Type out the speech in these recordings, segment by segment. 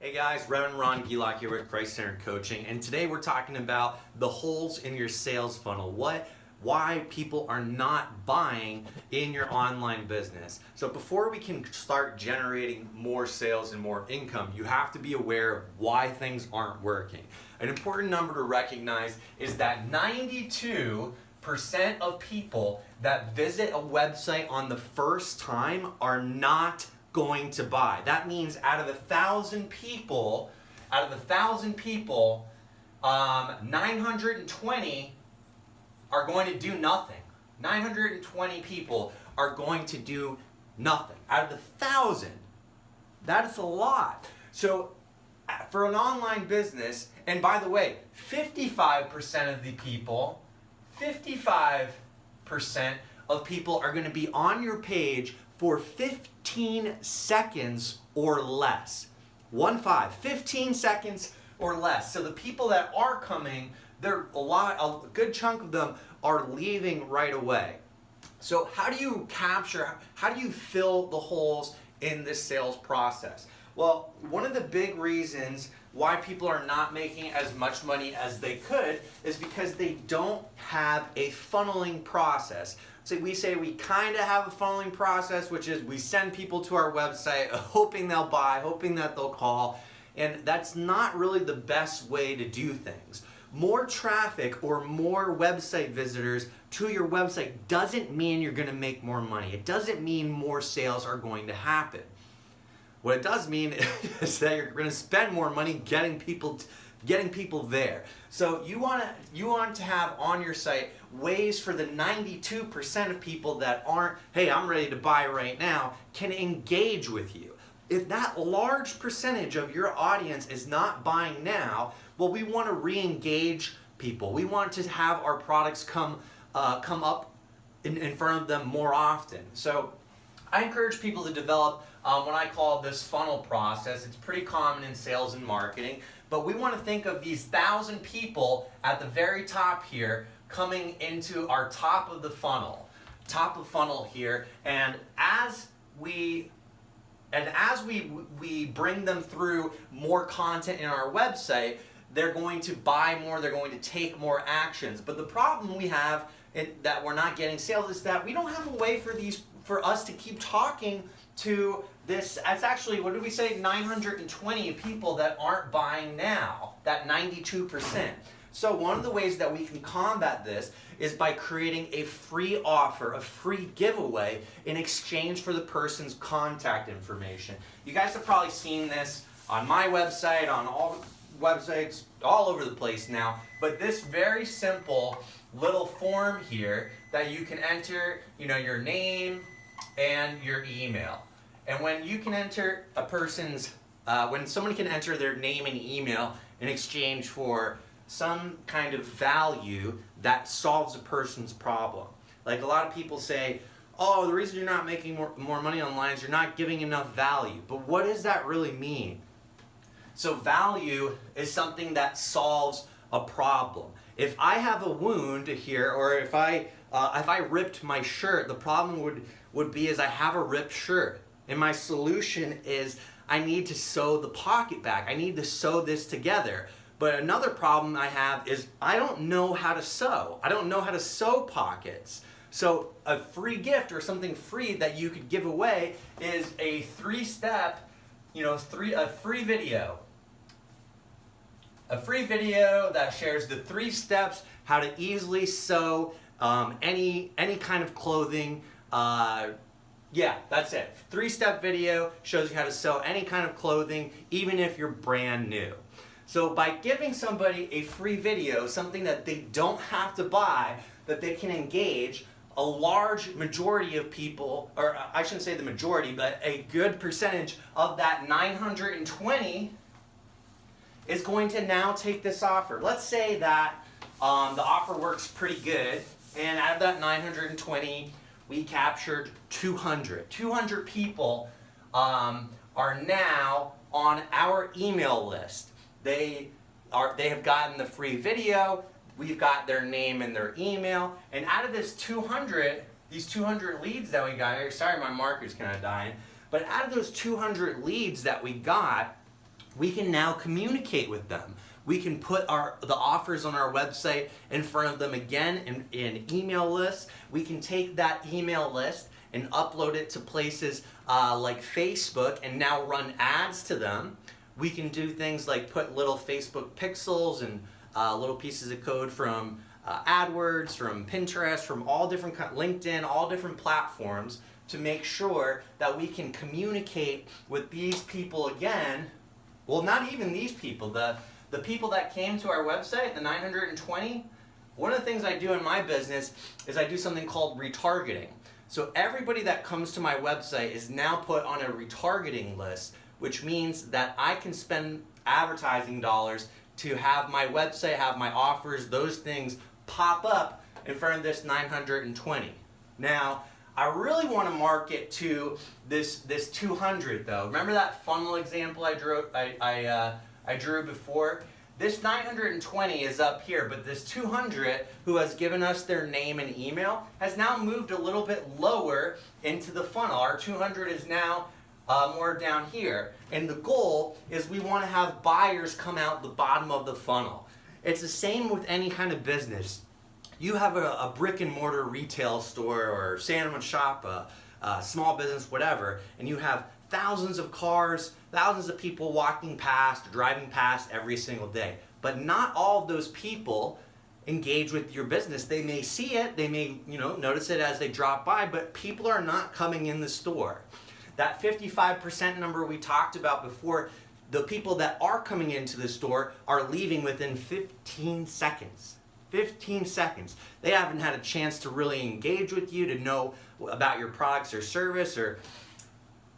Hey guys, Reverend Ron Gilak here with Christ Centered Coaching, and today we're talking about the holes in your sales funnel. Why people are not buying in your online business. So before we can start generating more sales and more income, you have to be aware of why things aren't working. An important number to recognize is that 92% of people that visit a website on the first time are not going to buy. That means out of 1,000 people, 920 are going to do nothing. 920 people are going to do nothing out of 1,000. That is a lot. So for an online business, and by the way, 55% of the people, 55% of people are going to be on your page for 15 seconds or less. 15 seconds or less. So the people that are coming, a good chunk of them are leaving right away. So how do you fill the holes in this sales process? Well, one of the big reasons why people are not making as much money as they could is because they don't have a funneling process. So we say we kind of have a funneling process, which is we send people to our website hoping they'll buy, hoping that they'll call, and that's not really the best way to do things. More traffic or more website visitors to your website doesn't mean you're going to make more money. It doesn't mean more sales are going to happen. What it does mean is that you're going to spend more money getting people there. So you want to have on your site ways for the 92% of people that aren't, hey, I'm ready to buy right now, can engage with you. If that large percentage of your audience is not buying now, well, we want to re-engage people. We want to have our products come up in front of them more often. So I encourage people to develop what I call this funnel process. It's pretty common in sales and marketing, but we want to think of these 1,000 people at the very top here coming into our top of funnel here, and as we bring them through more content in our website, they're going to buy more, they're going to take more actions. But the problem we have that we're not getting sales is that we don't have a way for us to keep talking to this. It's actually, what did we say, 920 people that aren't buying now, that 92%. So one of the ways that we can combat this is by creating a free offer, a free giveaway in exchange for the person's contact information. You guys have probably seen this on my website, on all websites all over the place now, but this very simple little form here that you can enter, your name and your email. And when you can enter when someone can enter their name and email in exchange for some kind of value that solves a person's problem. Like a lot of people say, oh, the reason you're not making more money online is you're not giving enough value. But what does that really mean? So value is something that solves a problem. If I have a wound here, or if I ripped my shirt, the problem would be is I have a ripped shirt. And my solution is I need to sew the pocket back. I need to sew this together. But another problem I have is I don't know how to sew. I don't know how to sew pockets. So a free gift or something free that you could give away is a 3-step, a free video. A free video that shares the 3 steps how to easily sew any kind of clothing. Yeah, that's it. 3-step video shows you how to sew any kind of clothing, even if you're brand new. So by giving somebody a free video, something that they don't have to buy, that they can engage, a large majority of people, or I shouldn't say the majority, but a good percentage of that 920 is going to now take this offer. Let's say that the offer works pretty good, and out of that 920, we captured 200. 200 people are now on our email list. They have gotten the free video. We've got their name and their email. And out of these 200 leads that we got here, sorry my marker's kind of dying, but out of those 200 leads that we got, we can now communicate with them. We can put the offers on our website in front of them again in email lists. We can take that email list and upload it to places like Facebook and now run ads to them. We can do things like put little Facebook pixels and little pieces of code from AdWords, from Pinterest, from all different LinkedIn, all different platforms to make sure that we can communicate with these people again. Well, not even these people, the people that came to our website, the 920, one of the things I do in my business is I do something called retargeting. So everybody that comes to my website is now put on a retargeting list, which means that I can spend advertising dollars to have my website, have my offers, those things pop up in front of this 920. Now, I really want to market to this 200 though. Remember that funnel example I drew before? This 920 is up here, but this 200 who has given us their name and email has now moved a little bit lower into the funnel. Our 200 is now more down here. And the goal is we want to have buyers come out the bottom of the funnel. It's the same with any kind of business. You have a brick and mortar retail store or sandwich shop, a small business, whatever, and you have thousands of cars, thousands of people walking past, driving past every single day. But not all of those people engage with your business. They may see it, they may notice it as they drop by, but people are not coming in the store. That 55% number we talked about before, the people that are coming into the store are leaving within 15 seconds. 15 seconds. They haven't had a chance to really engage with you, to know about your products or service.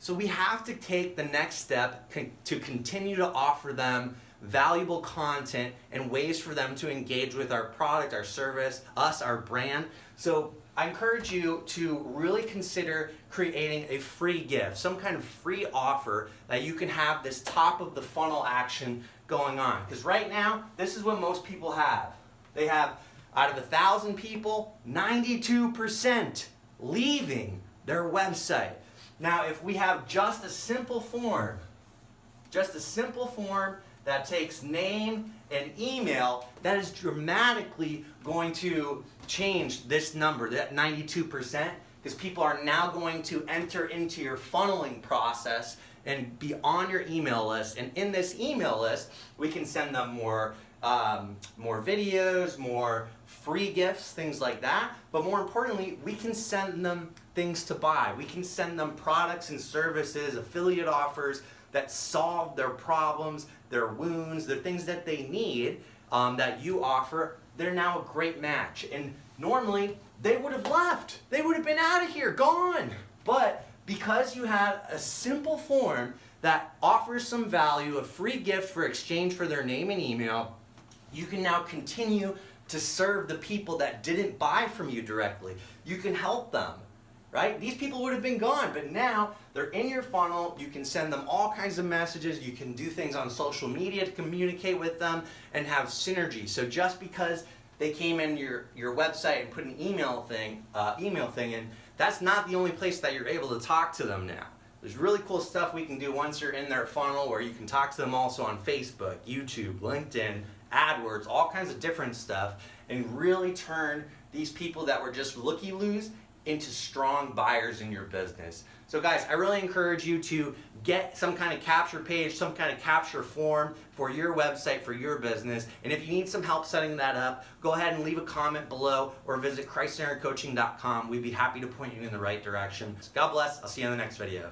So we have to take the next step to continue to offer them valuable content and ways for them to engage with our product, our service, us, our brand. So I encourage you to really consider creating a free gift, some kind of free offer that you can have this top of the funnel action going on. Because right now, this is what most people have. They have, out of 1,000 people, 92% leaving their website. Now, if we have just a simple form that takes name and email, that is dramatically going to change this number, that 92%, because people are now going to enter into your funneling process and be on your email list. And in this email list, we can send them more videos, more free gifts, things like that. But more importantly, we can send them things to buy. We can send them products and services, affiliate offers that solve their problems, their wounds, the things that they need that you offer. They're now a great match. And normally, they would have left. They would have been out of here, gone. But because you had a simple form that offers some value, a free gift for exchange for their name and email, you can now continue to serve the people that didn't buy from you directly. You can help them, right? These people would have been gone, but now they're in your funnel. You can send them all kinds of messages. You can do things on social media to communicate with them and have synergy. So just because they came in your website and put an email thing in, that's not the only place that you're able to talk to them now. There's really cool stuff we can do once you're in their funnel, where you can talk to them also on Facebook, YouTube, LinkedIn, AdWords, all kinds of different stuff, and really turn these people that were just looky-loos into strong buyers in your business. So guys, I really encourage you to get some kind of capture page, some kind of capture form for your website, for your business. And if you need some help setting that up, go ahead and leave a comment below or visit ChristCenteredCoaching.com. We'd be happy to point you in the right direction. God bless. I'll see you in the next video.